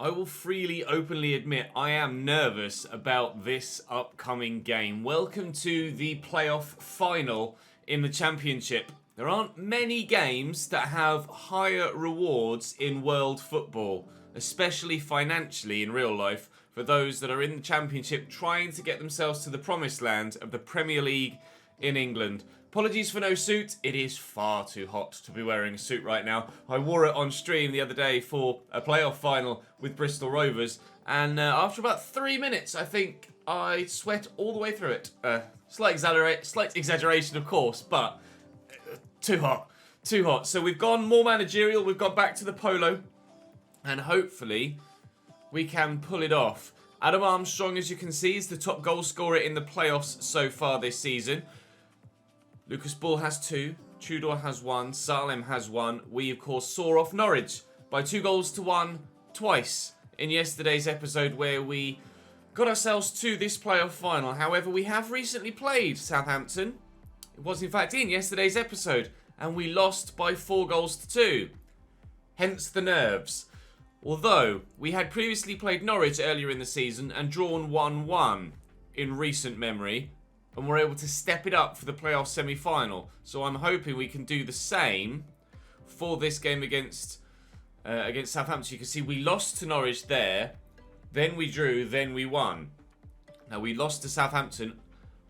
I will freely, openly admit I am nervous about this upcoming game. Welcome to the playoff final in the Championship. There aren't many games that have higher rewards in world football, especially financially in real life, for those that are in the Championship trying to get themselves to the promised land of the Premier League in England. Apologies for no suit. It is far too hot to be wearing a suit right now. I wore it on stream the other day for a playoff final with Bristol Rovers, and after about 3 minutes, I think I sweat all the way through it. Slight exaggeration, of course, but too hot. Too hot. So we've gone more managerial. We've gone back to the polo, and hopefully we can pull it off. Adam Armstrong, as you can see, is the top goal scorer in the playoffs so far this season. Lucas Ball has 2, Tudor has 1, Salem has 1. We, of course, saw off Norwich by 2-1 twice in yesterday's episode where we got ourselves to this playoff final. However, we have recently played Southampton. It was, in fact, in yesterday's episode, and we lost by 4-2. Hence the nerves. Although, we had previously played Norwich earlier in the season and drawn 1-1 in recent memory, and we're able to step it up for the playoff semi-final. So I'm hoping we can do the same for this game against Southampton. You can see we lost to Norwich there, then we drew, then we won. Now, we lost to Southampton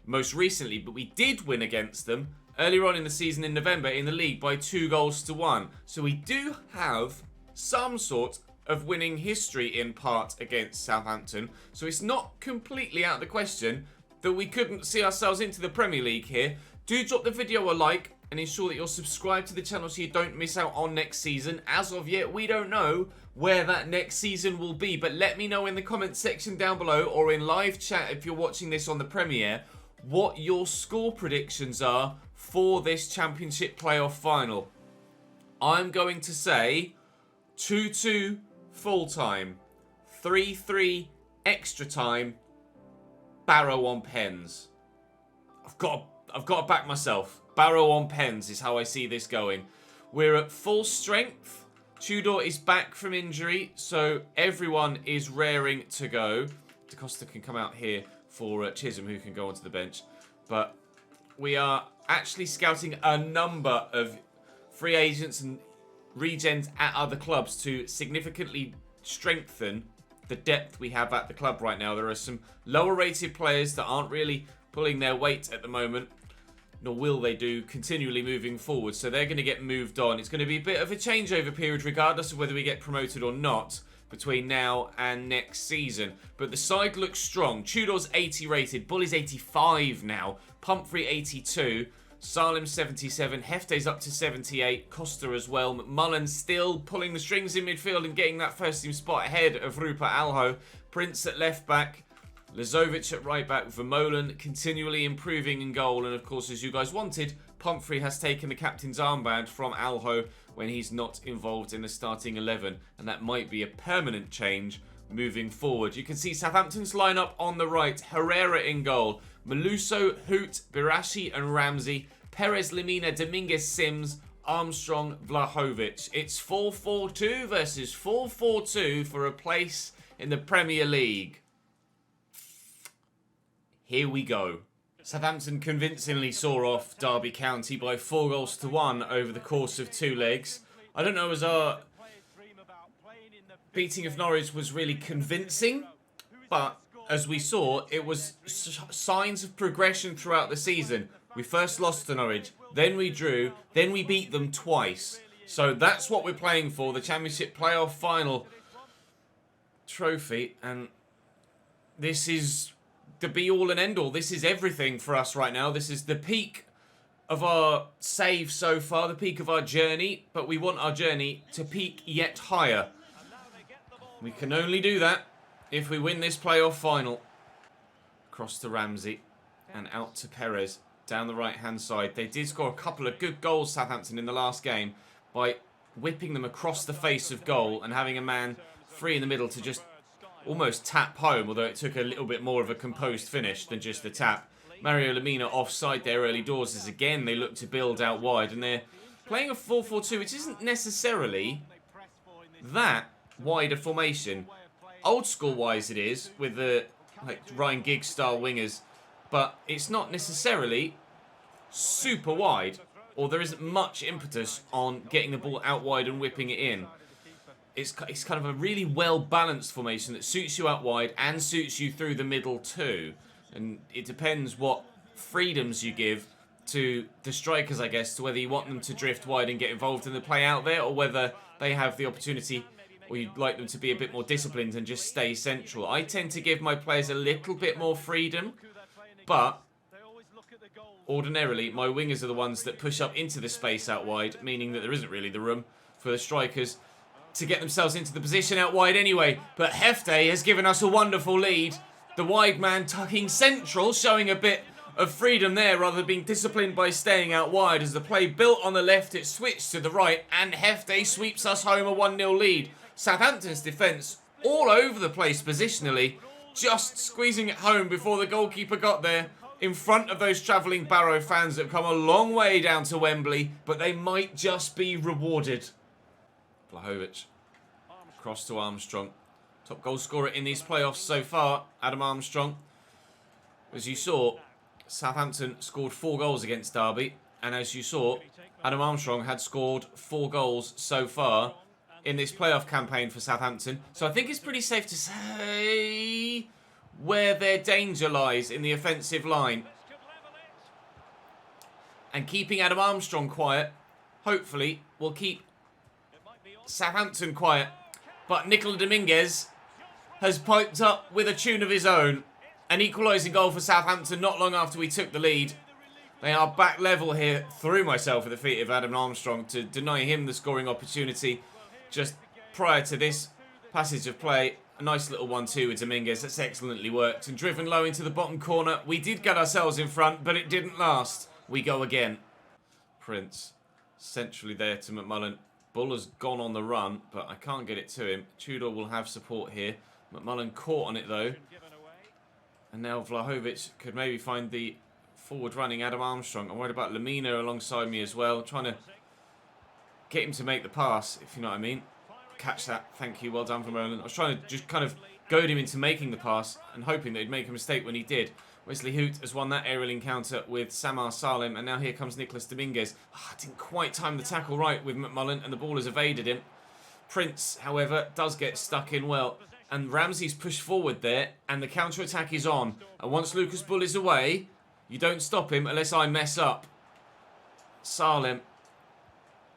most recently, but we did win against them earlier on in the season in November in the league by 2-1. So we do have some sort of winning history in part against Southampton. So it's not completely out of the question that we couldn't see ourselves into the Premier League here. Do drop the video a like and ensure that you're subscribed to the channel so you don't miss out on next season. As of yet, we don't know where that next season will be, but let me know in the comments section down below or in live chat if you're watching this on the premiere what your score predictions are for this Championship playoff final. I'm going to say 2-2 full time, 3-3 extra time, Barrow on pens. I've got to back myself. Barrow on pens is how I see this going. We're at full strength. Tudor is back from injury, so everyone is raring to go. DaCosta can come out here for Chisholm, who can go onto the bench. But we are actually scouting a number of free agents and regens at other clubs to significantly strengthen the depth we have at the club right now. There are some lower rated players that aren't really pulling their weight at the moment, nor will they do continually moving forward, so they're going to get moved on. It's going to be a bit of a changeover period regardless of whether we get promoted or not between now and next season, but the side looks strong. Tudor's 80 rated, Bull is 85 now, Pumphrey 82, Salem 77, Hefte's up to 78, Costa as well, McMullen still pulling the strings in midfield and getting that first team spot ahead of Rupert Alho, Prince at left back, Lazovic at right back, Vermeulen continually improving in goal, and of course, as you guys wanted, Pumphrey has taken the captain's armband from Alho when he's not involved in the starting 11, and that might be a permanent change moving forward. You can see Southampton's lineup on the right, Herrera in goal, Maluso, Hoot, Birashi and Ramsey, Perez, Lemina, Dominguez, Sims, Armstrong, Vlahovic. It's 4-4-2 versus 4-4-2 for a place in the Premier League. Here we go. Southampton convincingly saw off Derby County by 4-1 over the course of 2 legs. I don't know as our beating of Norwich was really convincing, but as we saw, it was signs of progression throughout the season. We first lost to Norwich, then we drew, then we beat them twice. So that's what we're playing for, the Championship playoff final trophy, and this is the be-all and end-all. This is everything for us right now. This is the peak of our save so far, the peak of our journey, but we want our journey to peak yet higher. We can only do that if we win this playoff final. Across to Ramsey and out to Perez down the right-hand side. They did score a couple of good goals, Southampton, in the last game by whipping them across the face of goal and having a man free in the middle to just almost tap home, although it took a little bit more of a composed finish than just the tap. Mario Lemina offside there early doors as again they look to build out wide, and they're playing a 4-4-2, which isn't necessarily that wider formation. Old school wise it is, with the like Ryan Giggs style wingers, but it's not necessarily super wide, or there isn't much impetus on getting the ball out wide and whipping it in. It's kind of a really well-balanced formation that suits you out wide and suits you through the middle too. And it depends what freedoms you give to the strikers, I guess, to whether you want them to drift wide and get involved in the play out there, or whether they have the opportunity, or you'd like them to be a bit more disciplined and just stay central. I tend to give my players a little bit more freedom, but ordinarily my wingers are the ones that push up into the space out wide, meaning that there isn't really the room for the strikers to get themselves into the position out wide anyway. But Hefte has given us a wonderful lead. The wide man tucking central, showing a bit of freedom there rather than being disciplined by staying out wide. As the play built on the left, it switched to the right, and Hefte sweeps us home a 1-0 lead. Southampton's defence all over the place positionally, just squeezing it home before the goalkeeper got there, in front of those travelling Barrow fans that have come a long way down to Wembley, but they might just be rewarded. Vlahovic, cross to Armstrong. Top goal scorer in these playoffs so far, Adam Armstrong. As you saw, Southampton scored 4 goals against Derby, and as you saw, Adam Armstrong had scored 4 goals so far in this playoff campaign for Southampton. So I think it's pretty safe to say where their danger lies in the offensive line. And keeping Adam Armstrong quiet, hopefully, will keep Southampton quiet. But Nicola Dominguez has piped up with a tune of his own. An equalising goal for Southampton not long after we took the lead. They are back level here. Threw myself at the feet of Adam Armstrong to deny him the scoring opportunity just prior to this passage of play. A nice little 1-2 with Dominguez. That's excellently worked. And driven low into the bottom corner. We did get ourselves in front, but it didn't last. We go again. Prince centrally there to McMullen. Bull has gone on the run, but I can't get it to him. Tudor will have support here. McMullen caught on it though. And now Vlahovic could maybe find the forward running Adam Armstrong. I'm worried about Lamina alongside me as well. Trying to get him to make the pass, if you know what I mean. Catch that. Thank you. Well done from Merlin. I was trying to just kind of goad him into making the pass and hoping that he'd make a mistake when he did. Wesley Hoot has won that aerial encounter with Samar Salim, and now here comes Nicholas Dominguez. Didn't quite time the tackle right with McMullen, and the ball has evaded him. Prince, however, does get stuck in well, and Ramsey's pushed forward there, and the counter-attack is on. And once Lucas Bull is away, you don't stop him unless I mess up. Salim,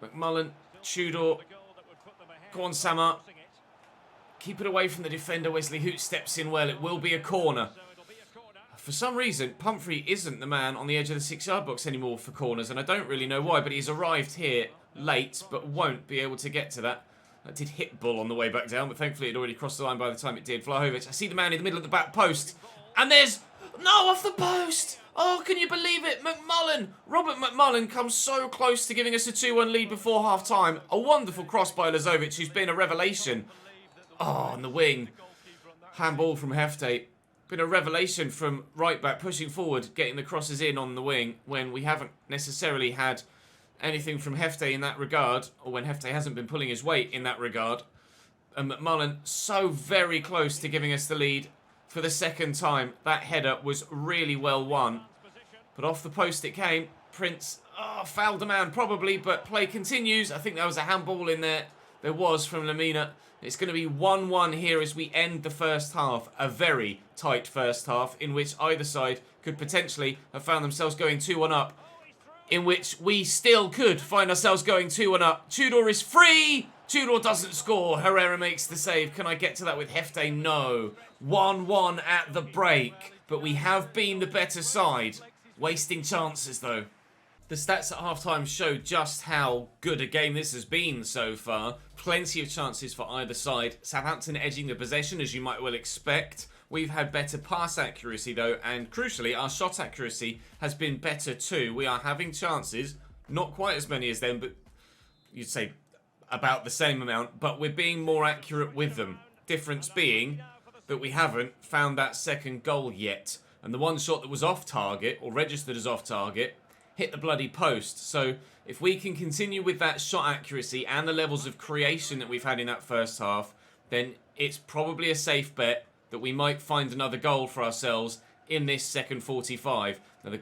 McMullen, Tudor. Go on, Samar. Keep it away from the defender. Wesley Hoot steps in well. It will be a corner. For some reason, Pumphrey isn't the man on the edge of the 6-yard box anymore for corners, and I don't really know why, but he's arrived here late, but won't be able to get to that. That did hit Bull on the way back down, but thankfully it already crossed the line by the time it did. Vlahovic, I see the man in the middle of the back post, and there's... No, off the post! Oh, can you believe it? McMullen! Robert McMullen comes so close to giving us a 2-1 lead before half-time. A wonderful cross by Lazovic, who's been a revelation. Oh, on the wing. Handball from Hefte. Been a revelation from right back, pushing forward, getting the crosses in on the wing when we haven't necessarily had anything from Hefte in that regard, or when Hefte hasn't been pulling his weight in that regard. And McMullen so very close to giving us the lead for the second time. That header was really well won. But off the post it came. Prince, fouled a man probably, but play continues. I think there was a handball in there. There was from Lamina. It's going to be 1-1 here as we end the first half. A very tight first half in which either side could potentially have found themselves going 2-1 up. In which we still could find ourselves going 2-1 up. Tudor is free. Tudor doesn't score. Herrera makes the save. Can I get to that with Hefte? No. 1-1 at the break. But we have been the better side. Wasting chances though. The stats at half-time show just how good a game this has been so far. Plenty of chances for either side. Southampton edging the possession, as you might well expect. We've had better pass accuracy, though, and crucially, our shot accuracy has been better too. We are having chances, not quite as many as them, but you'd say about the same amount, but we're being more accurate with them. Difference being that we haven't found that second goal yet. And the one shot that was off target, or registered as off target, hit the bloody post. So if we can continue with that shot accuracy and the levels of creation that we've had in that first half, then it's probably a safe bet that we might find another goal for ourselves in this second 45. Now the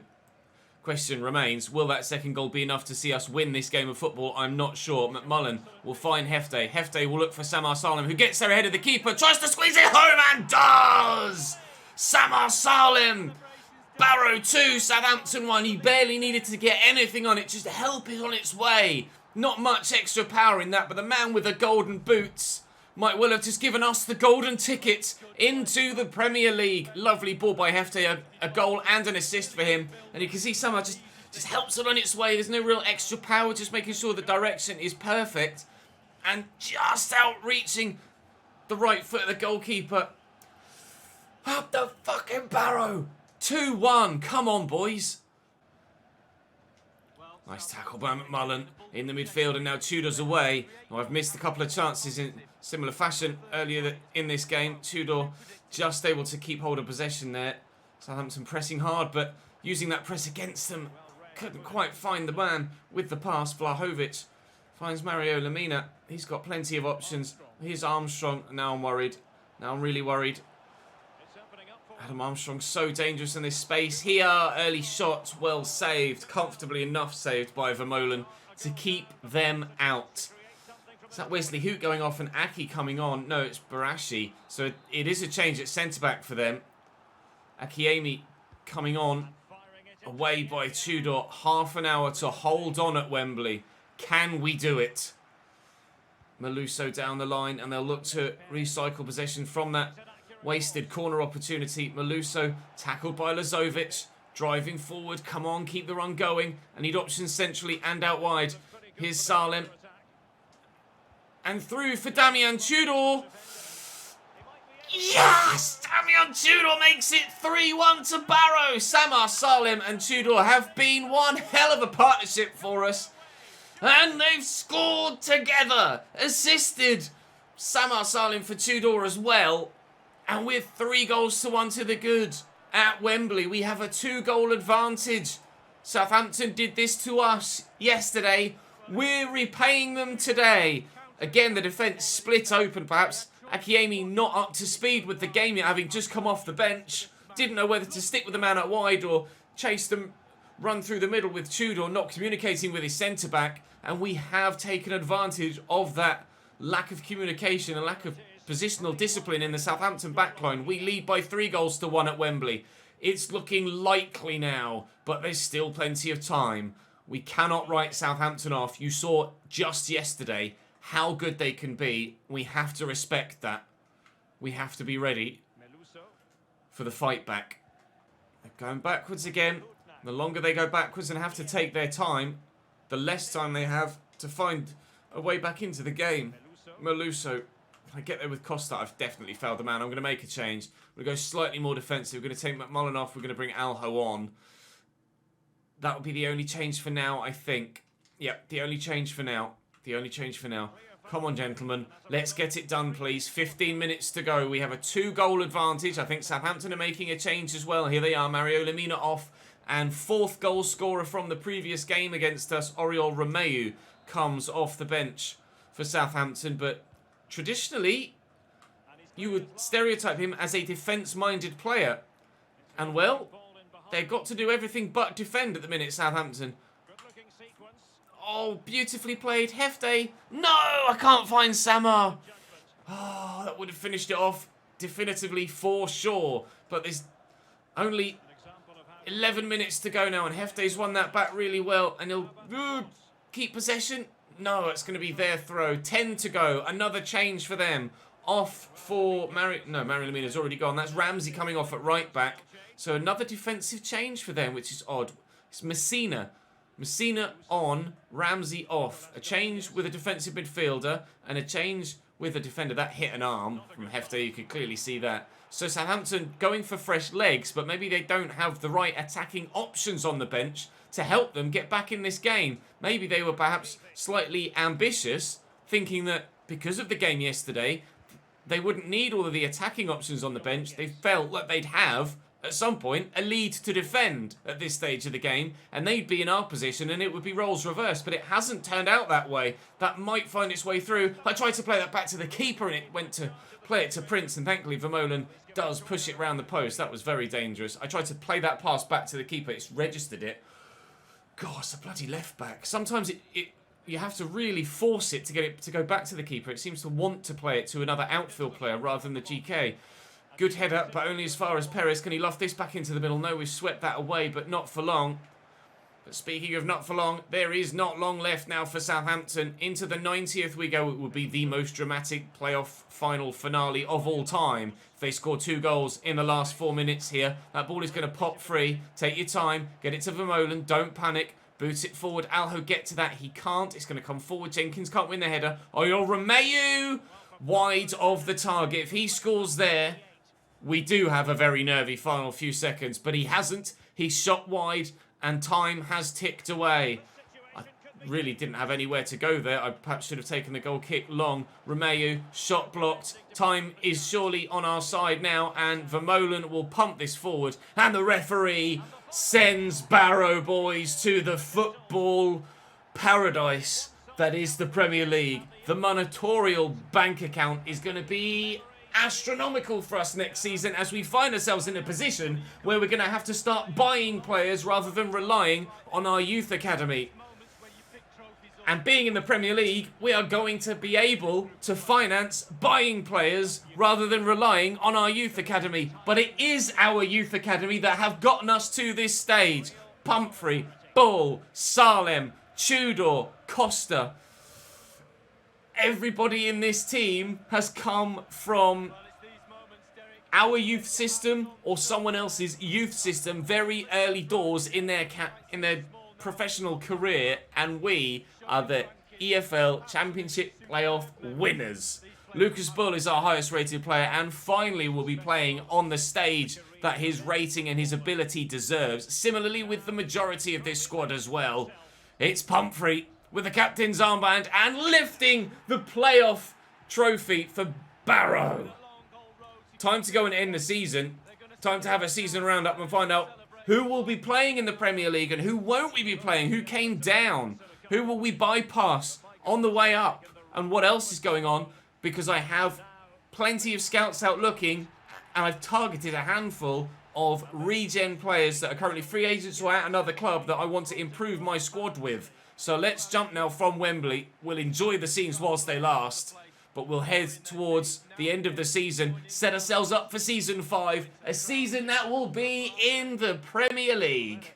question remains, will that second goal be enough to see us win this game of football? I'm not sure. McMullen will find Hefte. Hefte will look for Samar Salim, who gets there ahead of the keeper, tries to squeeze it home and does! Samar Salim! Barrow 2, Southampton 1. He barely needed to get anything on it, just to help it on its way. Not much extra power in that, but the man with the golden boots might well have just given us the golden ticket into the Premier League. Lovely ball by Hefte, a goal and an assist for him. And you can see somehow just helps it on its way. There's no real extra power, just making sure the direction is perfect. And just outreaching the right foot of the goalkeeper. Up the fucking barrow. 2-1. Come on, boys. Nice tackle by McMullen in the midfield, and now Tudor's away. Now, I've missed a couple of chances in similar fashion earlier in this game. Tudor just able to keep hold of possession there. Southampton pressing hard, but using that press against them. Couldn't quite find the man with the pass. Vlahovic finds Mario Lemina. He's got plenty of options. Here's Armstrong. Now I'm worried. Now I'm really worried. Adam Armstrong so dangerous in this space here. Early shot, well saved. Comfortably enough saved by Vermeulen to keep them out. Is that Wesley Hoot going off and Aki coming on? No, it's Barashi. So it is a change at centre-back for them. Akiemi coming on. Away by Tudor. Half an hour to hold on at Wembley. Can we do it? Maluso down the line, and they'll look to recycle possession from that wasted corner opportunity. Maluso tackled by Lazovic. Driving forward. Come on, keep the run going. I need options centrally and out wide. Here's Salim. And through for Damian Tudor. Yes! Damian Tudor makes it 3-1 to Barrow. Samar Salim and Tudor have been one hell of a partnership for us. And they've scored together. Assisted Samar Salim for Tudor as well. And with 3-1 to the good at Wembley, we have a 2-goal advantage. Southampton did this to us yesterday. We're repaying them today. Again, the defence split open. Perhaps Akiemi not up to speed with the game yet, having just come off the bench. Didn't know whether to stick with the man out wide or chase them, run through the middle with Tudor, not communicating with his centre-back. And we have taken advantage of that lack of communication, a lack of positional discipline in the Southampton backline. We lead by 3-1 at Wembley. It's looking likely now, but there's still plenty of time. We cannot write Southampton off. You saw just yesterday how good they can be. We have to respect that. We have to be ready for the fight back. They're going backwards again. The longer they go backwards and have to take their time, the less time they have to find a way back into the game. Maluso. If I get there with Costa, I've definitely failed the man. I'm going to make a change. We're going to go slightly more defensive. We're going to take McMullen off. We're going to bring Alho on. That will be the only change for now, I think. Yep, the only change for now. The only change for now. Come on, gentlemen. Let's get it done, please. 15 minutes to go. We have a 2-goal advantage. I think Southampton are making a change as well. Here they are. Mario Lemina off. And 4th goal scorer from the previous game against us, Oriol Romeu, comes off the bench for Southampton. But traditionally, you would stereotype him as a defence-minded player. And, well, they've got to do everything but defend at the minute, Southampton. Oh, beautifully played. Hefte. No, I can't find Samar. Oh, that would have finished it off definitively for sure. But there's only 11 minutes to go now, and Hefte's won that back really well. And he'll keep possession. No, it's going to be their throw. 10 to go. Another change for them. Off for Marin Lemina's already gone. That's Ramsey coming off at right back. So another defensive change for them, which is odd. It's Messina. Messina on, Ramsey off. A change with a defensive midfielder and a change with a defender. That hit an arm from Hefte. You could clearly see that. So Southampton going for fresh legs, but maybe they don't have the right attacking options on the bench to help them get back in this game. Maybe they were perhaps slightly ambitious, thinking that because of the game yesterday, they wouldn't need all of the attacking options on the bench. They felt like they'd have at some point, a lead to defend at this stage of the game, and they'd be in our position, and it would be roles reversed, but it hasn't turned out that way. That might find its way through. I tried to play that back to the keeper, and it went to play it to Prince, and thankfully Vermeulen does push it round the post. That was very dangerous. I tried to play that pass back to the keeper. It's registered it. God, it's a bloody left back. Sometimes you have to really force it to get it to go back to the keeper. It seems to want to play it to another outfield player rather than the GK. Good header, but only as far as Perez. Can he loft this back into the middle? No, we've swept that away, but not for long. But speaking of not for long, there is not long left now for Southampton. Into the 90th we go. It will be the most dramatic playoff final finale of all time. If they score 2 goals in the last 4 minutes here, that ball is going to pop free. Take your time. Get it to Vermeulen. Don't panic. Boots it forward. Alho get to that. He can't. It's going to come forward. Jenkins can't win the header. Oyol Romeu wide of the target. If he scores there, we do have a very nervy final few seconds, but he hasn't. He's shot wide, and time has ticked away. I really didn't have anywhere to go there. I perhaps should have taken the goal kick long. Romeu, shot blocked. Time is surely on our side now, and Vermeulen will pump this forward, and the referee sends Barrow boys to the football paradise that is the Premier League. The monetorial bank account is going to be astronomical for us next season as we find ourselves in a position where we're going to have to start buying players rather than relying on our youth academy. And being in the Premier League, we are going to be able to finance buying players rather than relying on our youth academy. But it is our youth academy that have gotten us to this stage. Pumphrey, Bull, Salem, Tudor, Costa. Everybody in this team has come from our youth system or someone else's youth system very early doors in their professional career, and we are the EFL Championship playoff winners. Lucas Bull is our highest rated player and finally will be playing on the stage that his rating and his ability deserves. Similarly with the majority of this squad as well. It's Pumphrey with the captain's armband and lifting the playoff trophy for Barrow. Time to go and end the season. Time to have a season roundup and find out who will be playing in the Premier League and who won't we be playing, who came down, who will we bypass on the way up, and what else is going on, because I have plenty of scouts out looking and I've targeted a handful of regen players that are currently free agents or at another club that I want to improve my squad with. So let's jump now from Wembley. We'll enjoy the scenes whilst they last, but we'll head towards the end of the season, set ourselves up for Season 5, a season that will be in the Premier League.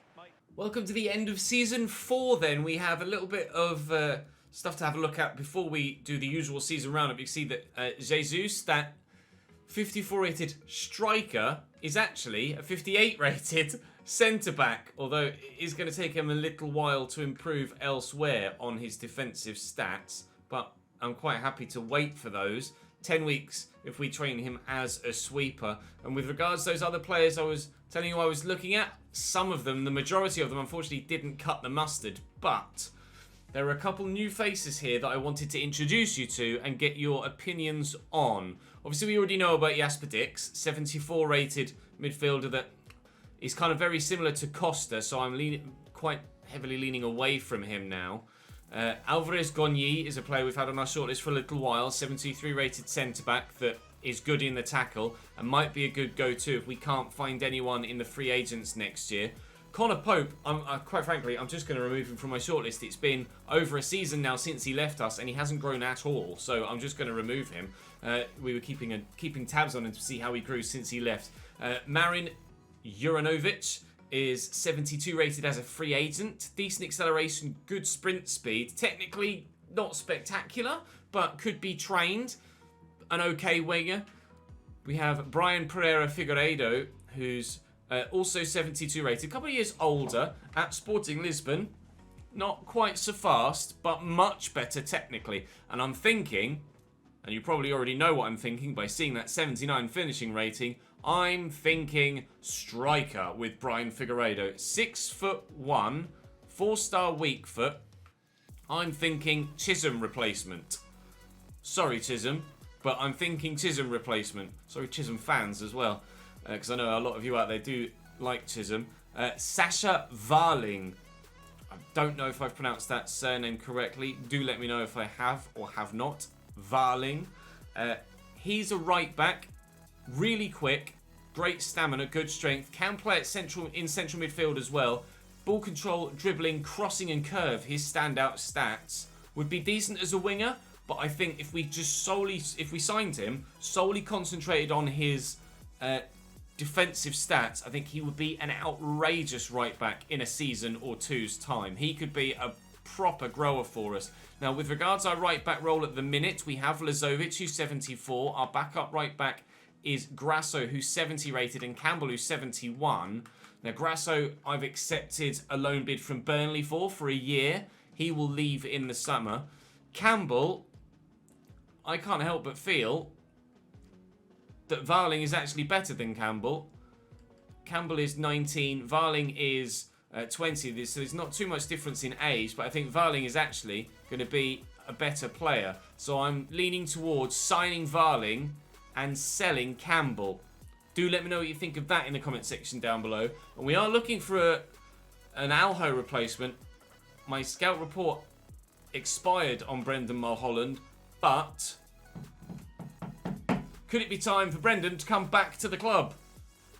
Welcome to the end of Season 4 then. We have a little bit of stuff to have a look at before we do the usual season roundup. You can see that Jesus, that 54 rated striker, is actually a 58 rated centre-back, although it is going to take him a little while to improve elsewhere on his defensive stats, but I'm quite happy to wait for those. 10 weeks if we train him as a sweeper. And with regards to those other players I was telling you I was looking at, some of them, the majority of them, unfortunately didn't cut the mustard, but there are a couple new faces here that I wanted to introduce you to and get your opinions on. Obviously we already know about Jasper Dix, 74 rated midfielder that is kind of very similar to Costa, so I'm quite heavily leaning away from him now. Alvarez Gonyi is a player we've had on our shortlist for a little while, 73 rated centre-back that is good in the tackle and might be a good go-to if we can't find anyone in the free agents next year. Connor Pope, quite frankly, I'm just going to remove him from my shortlist. It's been over a season now since he left us and he hasn't grown at all, so I'm just going to remove him. We were keeping tabs on him to see how he grew since he left. Marin Uranovich is 72 rated as a free agent. Decent acceleration, good sprint speed. Technically not spectacular, but could be trained. An okay winger. We have Brian Pereira Figueiredo, who's also 72 rated. A couple of years older at Sporting Lisbon. Not quite so fast, but much better technically. And I'm thinking, and you probably already know what I'm thinking by seeing that 79 finishing rating, I'm thinking striker with Brian Figueiredo. 6'1", 4-star weak foot. I'm thinking Chisholm replacement. Sorry, Chisholm, but I'm thinking Chisholm replacement. Sorry, Chisholm fans as well. because I know a lot of you out there do like Chisholm. Sasha Varling. I don't know if I've pronounced that surname correctly. Do let me know if I have or have not. Varling. He's a right back. Really quick. Great stamina. Good strength. Can play at central midfield as well. Ball control, dribbling, crossing and curve. His standout stats. Would be decent as a winger. But I think if we signed him, solely concentrated on his defensive stats, I think he would be an outrageous right back in a season or two's time. He could be a proper grower for us. Now, with regards to our right back role at the minute, we have Lazovic, who's 74. Our backup right back is Grasso, who's 70 rated, and Campbell, who's 71. Now, Grasso, I've accepted a loan bid from Burnley for a year. He will leave in the summer. Campbell, I can't help but feel that Varling is actually better than Campbell. Campbell is 19, Varling is 20. So there's not too much difference in age, but I think Varling is actually going to be a better player. So I'm leaning towards signing Varling and selling Campbell. Do let me know what you think of that in the comment section down below. And we are looking for an Alho replacement. My scout report expired on Brendan Mulholland, but could it be time for Brendan to come back to the club?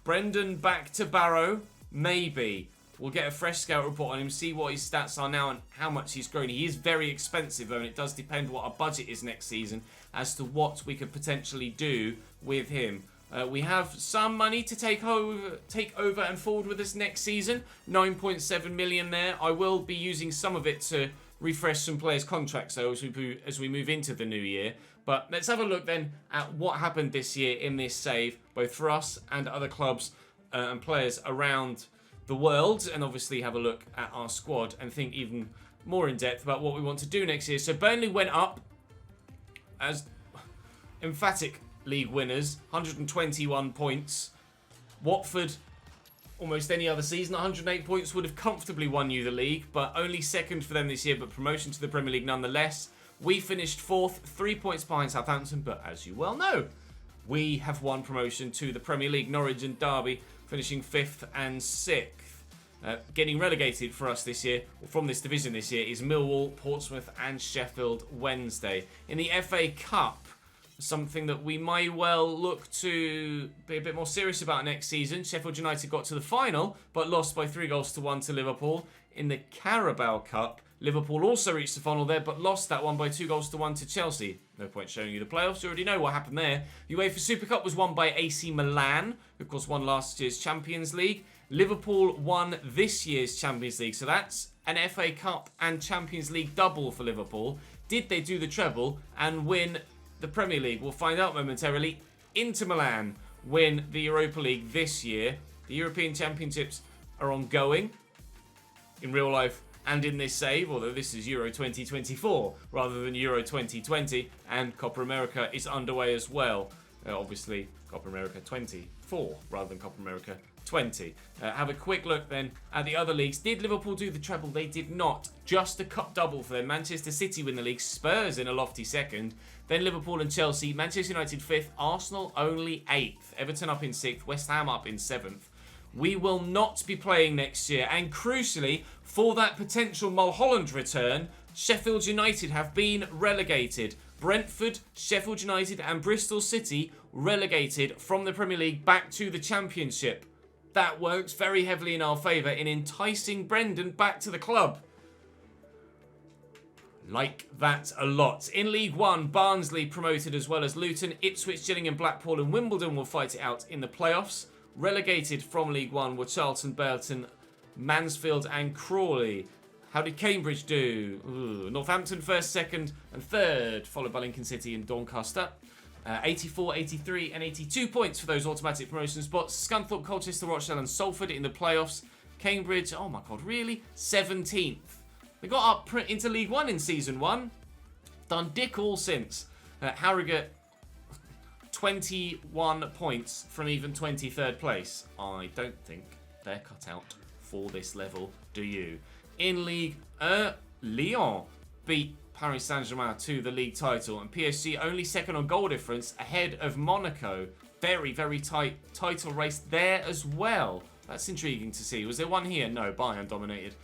Brendan back to Barrow? Maybe. We'll get a fresh scout report on him, see what his stats are now and how much he's grown. He is very expensive though, and it does depend what our budget is next season as to what we could potentially do with him. We have some money to take over and forward with us next season. 9.7 million there. I will be using some of it to refresh some players' contracts though as we move into the new year. But let's have a look then at what happened this year in this save, both for us and other clubs and players around the world, and obviously have a look at our squad and think even more in depth about what we want to do next year. So Burnley went up as emphatic league winners, 121 points. Watford, almost any other season, 108 points, would have comfortably won you the league, but only second for them this year, but promotion to the Premier League nonetheless. We finished 4th, 3 points behind Southampton, but as you well know, we have won promotion to the Premier League. Norwich and Derby finishing 5th and 6th. Getting relegated for us this year, or from this division this year, is Millwall, Portsmouth and Sheffield Wednesday. In the FA Cup, something that we may well look to be a bit more serious about next season. Sheffield United got to the final, but lost by 3-1 to Liverpool. In the Carabao Cup, Liverpool also reached the final there, but lost that one by 2-1 to Chelsea. No point showing you the playoffs, you already know what happened there. The UEFA Super Cup was won by AC Milan, who of course won last year's Champions League. Liverpool won this year's Champions League, so that's an FA Cup and Champions League double for Liverpool. Did they do the treble and win the Premier League? We'll find out momentarily. Inter Milan win the Europa League this year. The European Championships are ongoing in real life and in this save, although this is Euro 2024 rather than Euro 2020, and Copa America is underway as well. Obviously, Copa America 24 rather than Copa America 20. Have a quick look then at the other leagues. Did Liverpool do the treble? They did not. Just a cup double for them. Manchester City win the league, Spurs in a lofty second, then Liverpool and Chelsea, Manchester United 5th, Arsenal only 8th, Everton up in 6th, West Ham up in 7th. We will not be playing next year, and crucially, for that potential Mulholland return, Sheffield United have been relegated. Brentford, Sheffield United and Bristol City relegated from the Premier League back to the Championship. That works very heavily in our favour in enticing Brendan back to the club. Like that a lot. In League One, Barnsley promoted as well as Luton, Ipswich, Gillingham, Blackpool and Wimbledon will fight it out in the playoffs. Relegated from League One were Charlton, Burton, Mansfield and Crawley. How did Cambridge do? Northampton first, second and third, followed by Lincoln City and Doncaster. 84, 83 and 82 points for those automatic promotion spots. Scunthorpe, Colchester, Rochdale and Salford in the playoffs. Cambridge, oh my god, really? 17th. They got up into League One in Season 1. Done dick all since. Harrogate, 21 points from even 23rd place. I don't think they're cut out for this level, do you? In League Lyon beat Paris Saint-Germain to the league title, and PSG only second on goal difference ahead of Monaco. very, very tight title race there as well. That's intriguing to see. Was there one here? No, Bayern dominated.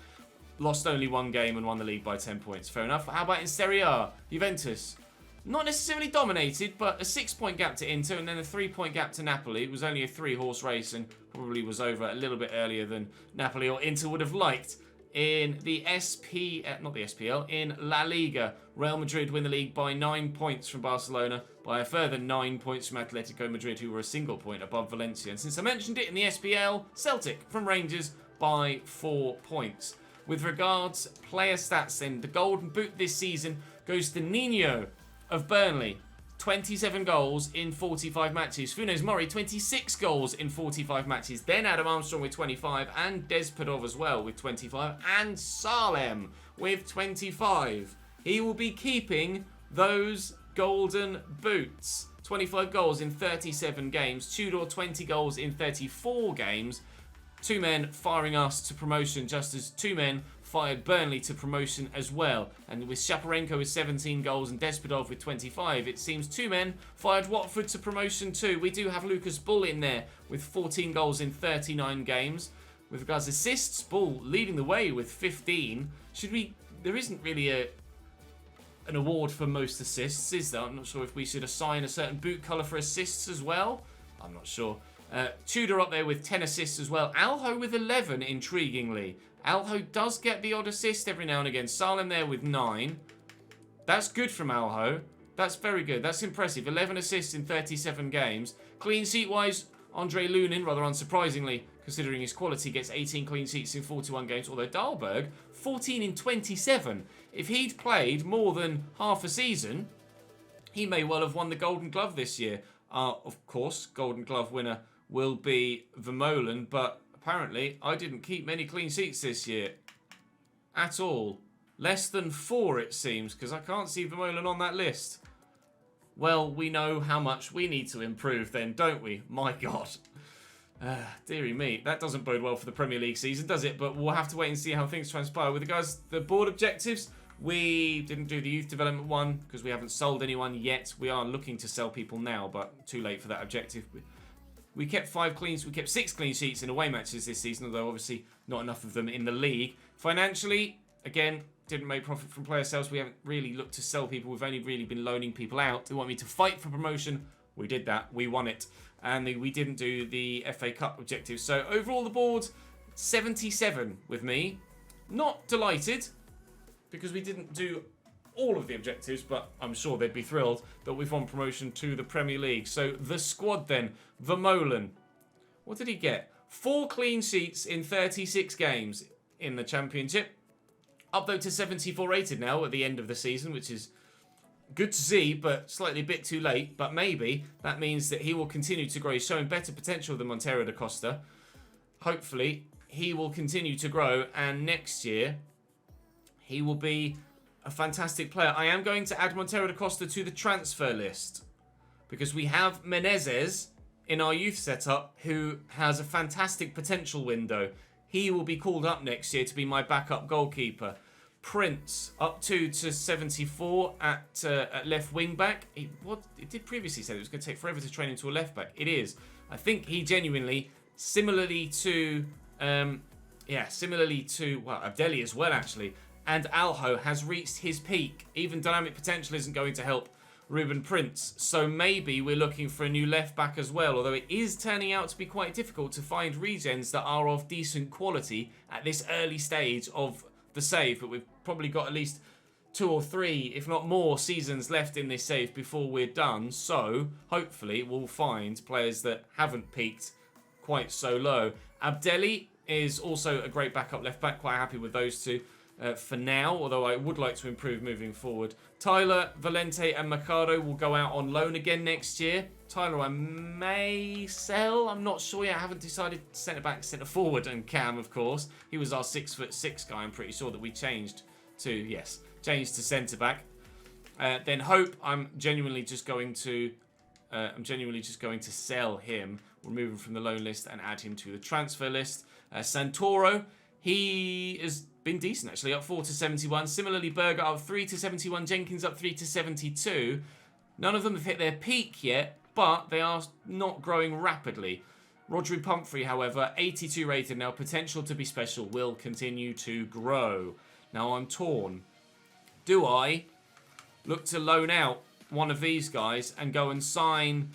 Lost only one game and won the league by 10 points. Fair enough. How about in Serie A? Juventus. Not necessarily dominated, but a 6-point gap to Inter and then a 3-point gap to Napoli. It was only a 3-horse race and probably was over a little bit earlier than Napoli or Inter would have liked. In the not the SPL, in La Liga, Real Madrid win the league by 9 points from Barcelona, by a further 9 points from Atletico Madrid, who were a single point above Valencia. And since I mentioned it in the SPL, Celtic from Rangers by 4 points. With regards player stats then, the golden boot this season goes to Nino of Burnley. 27 goals in 45 matches. Funes Mori, 26 goals in 45 matches. Then Adam Armstrong with 25. And Despotov as well with 25. And Salem with 25. He will be keeping those golden boots. 25 goals in 37 games. Tudor, 20 goals in 34 games. 2 men firing us to promotion, just as 2 men fired Burnley to promotion as well. And with Shaparenko with 17 goals and Despotov with 25, it seems 2 men fired Watford to promotion too. We do have Lucas Bull in there with 14 goals in 39 games. With regards to assists, Bull leading the way with 15. There isn't really an award for most assists, is there? I'm not sure if we should assign a certain boot colour for assists as well. I'm not sure. Tudor up there with 10 assists as well. Alho with 11, intriguingly. Alho does get the odd assist every now and again. Salem there with 9. That's good from Alho. That's very good. That's impressive. 11 assists in 37 games. Clean sheet-wise, Andre Lunin, rather unsurprisingly, considering his quality, gets 18 clean sheets in 41 games. Although Dahlberg, 14 in 27. If he'd played more than half a season, he may well have won the Golden Glove this year. Of course, Golden Glove winner will be Vermeulen, but apparently I didn't keep many clean sheets this year at all. Less than 4 it seems, because I can't see Vermeulen on that list. Well, we know how much we need to improve then, don't we? My God. Dearie me, that doesn't bode well for the Premier League season, does it? But we'll have to wait and see how things transpire. With regards to the board objectives, we didn't do the youth development one because we haven't sold anyone yet. We are looking to sell people now, but too late for that objective. We kept 6 clean sheets in away matches this season, although obviously not enough of them in the league. Financially, again, didn't make profit from player sales. We haven't really looked to sell people. We've only really been loaning people out. They want me to fight for promotion. We did that. We won it. And we didn't do the FA Cup objectives. So overall, the board, 77 with me. Not delighted, because we didn't do all of the objectives, but I'm sure they'd be thrilled that we've won promotion to the Premier League. So the squad then, Vermeulen. What did he get? 4 clean sheets in 36 games in the Championship. Up though to 74 rated now at the end of the season, which is good to see, but slightly a bit too late. But maybe that means that he will continue to grow. He's showing better potential than Montero da Costa. Hopefully, he will continue to grow, and next year he will be a fantastic player. I am going to add Montero da Costa to the transfer list because we have Menezes in our youth setup who has a fantastic potential window. He will be called up next year to be my backup goalkeeper. Prince up to 74 at left wing back. It did previously say it was going to take forever to train into a left back. It is. I think he genuinely, similarly to Abdelli as well actually, and Alho has reached his peak. Even dynamic potential isn't going to help Ruben Prince. So maybe we're looking for a new left back as well, although it is turning out to be quite difficult to find regens that are of decent quality at this early stage of the save. But we've probably got at least 2 or 3, if not more, seasons left in this save before we're done. So hopefully we'll find players that haven't peaked quite so low. Abdelli is also a great backup left back. Quite happy with those two. For now, although I would like to improve moving forward. Tyler, Valente and Mercado will go out on loan again next year. Tyler I may sell. I'm not sure yet. I haven't decided centre back, centre forward, and Cam, of course. He was our 6'6" guy. I'm pretty sure that we changed to centre back. Then Hope, I'm genuinely just going to sell him, remove him from the loan list and add him to the transfer list. Santoro, he has been decent actually, up 4 to 71. Similarly, Berger up 3 to 71. Jenkins up 3 to 72. None of them have hit their peak yet, but they are not growing rapidly. Rodri Pumphrey, however, 82 rated now, potential to be special, will continue to grow. Now I'm torn. Do I look to loan out one of these guys and go and sign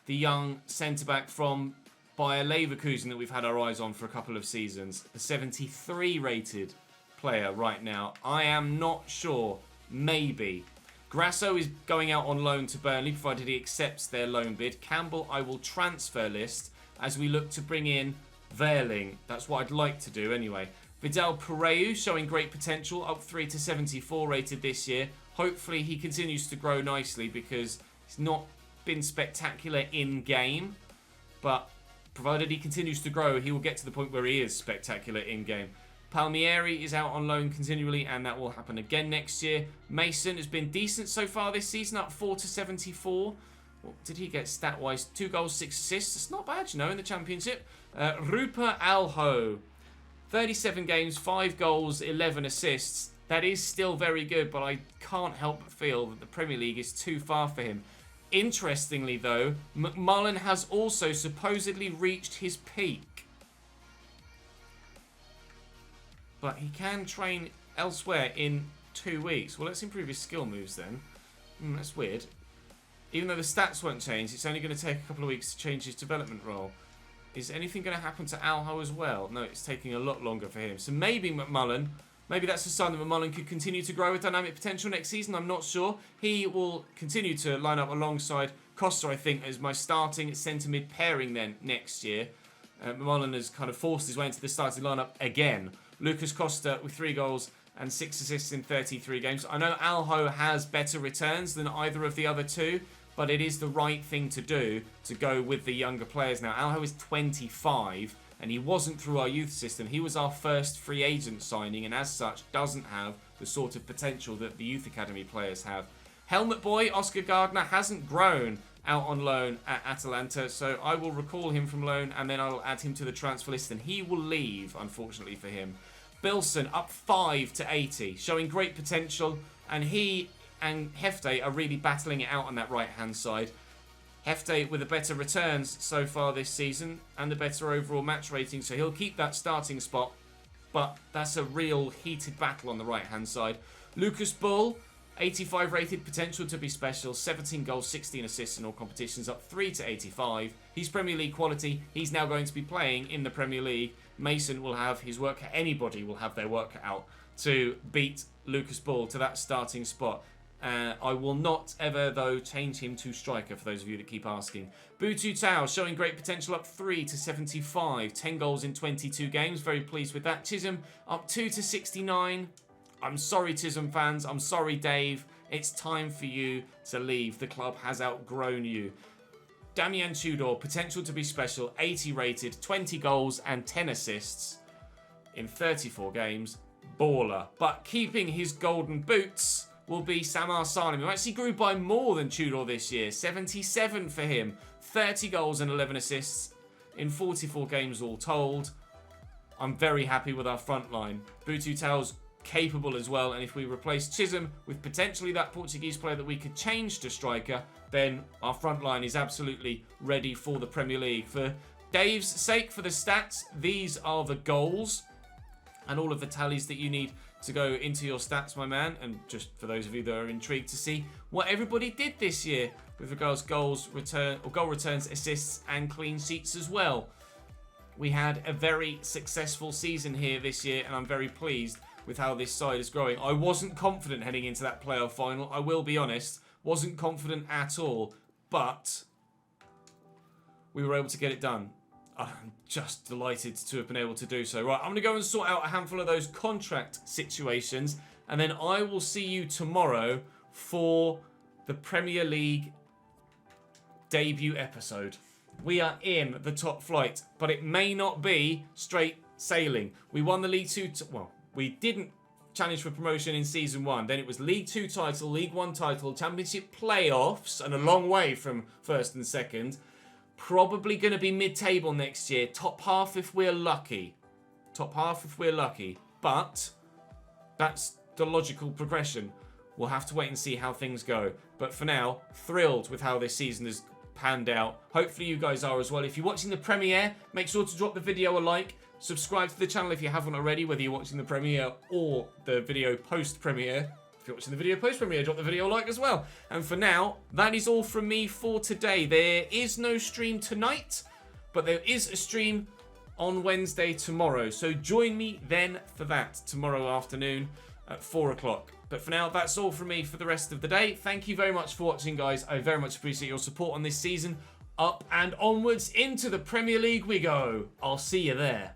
the young centre-back from Bayer Leverkusen that we've had our eyes on for a couple of seasons? A 73 rated player right now. I am not sure. Maybe. Grasso is going out on loan to Burnley, provided he accepts their loan bid. Campbell, I will transfer list as we look to bring in Verling. That's what I'd like to do anyway. Vidal Pereira showing great potential, up 3 to 74 rated this year. Hopefully he continues to grow nicely because he's not been spectacular in game, but provided he continues to grow, he will get to the point where he is spectacular in game. Palmieri is out on loan continually, and that will happen again next year. Mason has been decent so far this season, up 4 to 74. What did he get stat-wise? 2 goals, 6 assists. That's not bad, you know, in the Championship. Rupa Alho, 37 games, 5 goals, 11 assists. That is still very good, but I can't help but feel that the Premier League is too far for him. Interestingly, though, McMullen has also supposedly reached his peak. But he can train elsewhere in 2 weeks. Well, let's improve his skill moves then. That's weird. Even though the stats won't change, it's only going to take a couple of weeks to change his development role. Is anything going to happen to Alho as well? No, it's taking a lot longer for him. So maybe McMullen, maybe that's a sign that McMullen could continue to grow with dynamic potential next season. I'm not sure. He will continue to line up alongside Costa, I think, as my starting centre-mid pairing then next year. McMullen has kind of forced his way into the starting lineup again. Lucas Costa with 3 goals and 6 assists in 33 games. I know Alho has better returns than either of the other two, but it is the right thing to do to go with the younger players now. Alho is 25, and he wasn't through our youth system. He was our first free agent signing, and as such, doesn't have the sort of potential that the youth academy players have. Helmet boy, Oscar Gardner, hasn't grown out on loan at Atalanta, so I will recall him from loan, and then I'll add him to the transfer list, and he will leave, unfortunately for him. Bilson, up 5 to 80, showing great potential, and he and Hefte are really battling it out on that right-hand side. Hefte with the better returns so far this season and the better overall match rating, so he'll keep that starting spot, but that's a real heated battle on the right-hand side. Lucas Bull, 85 rated, potential to be special, 17 goals, 16 assists in all competitions, up 3 to 85. He's Premier League quality. He's now going to be playing in the Premier League. Mason will have his work, anybody will have their work out to beat Lucas Bull to that starting spot. I will not ever, though, change him to striker, for those of you that keep asking. Butu Tao showing great potential, up 3 to 75. 10 goals in 22 games. Very pleased with that. Chisholm up 2 to 69. I'm sorry, Chisholm fans. I'm sorry, Dave. It's time for you to leave. The club has outgrown you. Damian Tudor, potential to be special. 80 rated, 20 goals and 10 assists in 34 games. Baller. But keeping his golden boots will be Samar Salim, who actually grew by more than Tudor this year. 77 for him. 30 goals and 11 assists in 44 games all told. I'm very happy with our front line. Butu Tao's capable as well, and if we replace Chisholm with potentially that Portuguese player that we could change to striker, then our front line is absolutely ready for the Premier League. For Dave's sake, for the stats, these are the goals and all of the tallies that you need to go into your stats, my man. And just for those of you that are intrigued to see what everybody did this year with regards goals, goal returns, assists, and clean sheets as well. We had a very successful season here this year, and I'm very pleased with how this side is growing. I wasn't confident heading into that playoff final, I will be honest. Wasn't confident at all, but we were able to get it done. I'm just delighted to have been able to do so. Right, I'm going to go and sort out a handful of those contract situations, and then I will see you tomorrow for the Premier League debut episode. We are in the top flight, but it may not be straight sailing. We won the League 2... well, we didn't challenge for promotion in Season 1. Then it was League 2 title, League 1 title, Championship playoffs, and a long way from first and second. Probably going to be mid-table next year. Top half if we're lucky. Top half if we're lucky. But that's the logical progression. We'll have to wait and see how things go. But for now, thrilled with how this season has panned out. Hopefully you guys are as well. If you're watching the premiere, make sure to drop the video a like. Subscribe to the channel if you haven't already, whether you're watching the premiere or the video post-premiere. If you're watching the video post-premiere, drop the video a like as well. And for now, that is all from me for today. There is no stream tonight, but there is a stream on Wednesday tomorrow. So join me then for that tomorrow afternoon at 4 o'clock. But for now, that's all from me for the rest of the day. Thank you very much for watching, guys. I very much appreciate your support on this season. Up and onwards into the Premier League we go. I'll see you there.